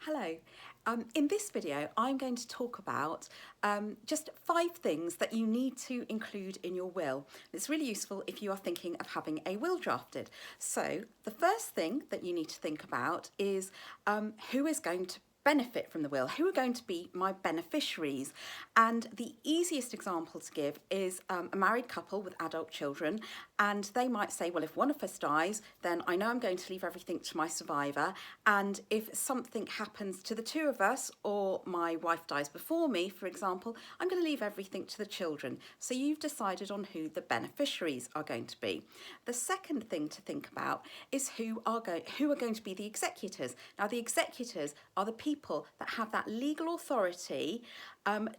Hello. In this video, I'm going to talk about just 5 things that you need to include in your will. It's really useful if you are thinking of having a will drafted. So the first thing that you need to think about is who is going to benefit from the will, who are going to be my beneficiaries. And the easiest example to give is a married couple with adult children, and they might say, well, if one of us dies, then I know I'm going to leave everything to my survivor, and if something happens to the two of us, or my wife dies before me, for example, I'm going to leave everything to the children. So you've decided on who the beneficiaries are going to be. The second thing to think about is who are going to be the executors. Now, the executors are the people that have that legal authority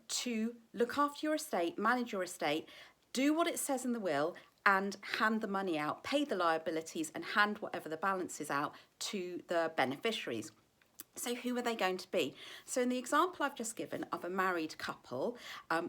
to look after your estate, manage your estate, do what it says in the will, and hand the money out, pay the liabilities, and hand whatever the balance is out to the beneficiaries. So who are they going to be? So in the example I've just given of a married couple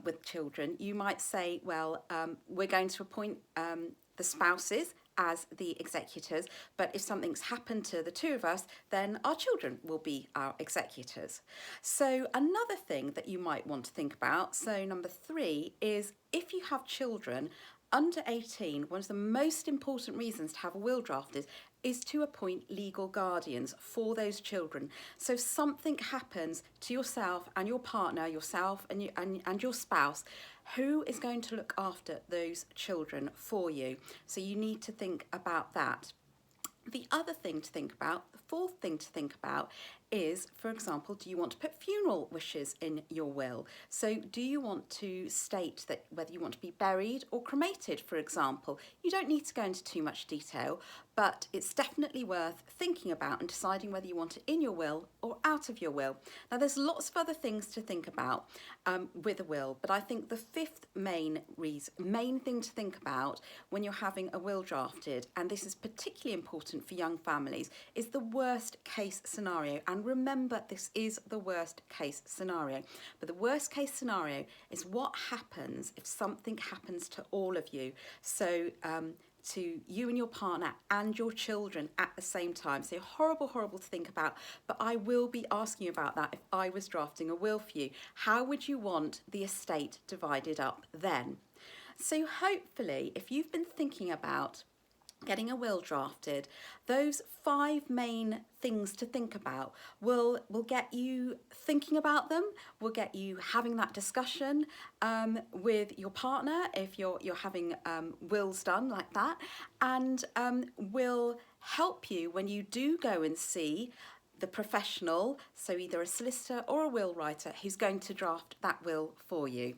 with children, you might say, well, we're going to appoint the spouses as the executors, but if something's happened to the two of us, then our children will be our executors. So another thing that you might want to think about, so number 3, is if you have children under 18, one of the most important reasons to have a will drafted is to appoint legal guardians for those children. So if something happens to yourself and your partner, yourself and your spouse, who is going to look after those children for you? So you need to think about that. The other thing to think about, the fourth thing to think about is, for example, do you want to put funeral wishes in your will? So do you want to state that whether you want to be buried or cremated, for example? You don't need to go into too much detail, but it's definitely worth thinking about and deciding whether you want it in your will or out of your will. Now, there's lots of other things to think about with a will, but I think the fifth main thing to think about when you're having a will drafted, and this is particularly important for young families, is the worst case scenario. And remember, this is the worst case scenario. But the worst case scenario is what happens if something happens to all of you. So to you and your partner and your children at the same time. So horrible, horrible to think about, but I will be asking you about that if I was drafting a will for you. How would you want the estate divided up then? So hopefully, if you've been thinking about getting a will drafted, those 5 main things to think about will get you thinking about them, will get you having that discussion with your partner if you're having wills done like that, and will help you when you do go and see the professional, so either a solicitor or a will writer, who's going to draft that will for you.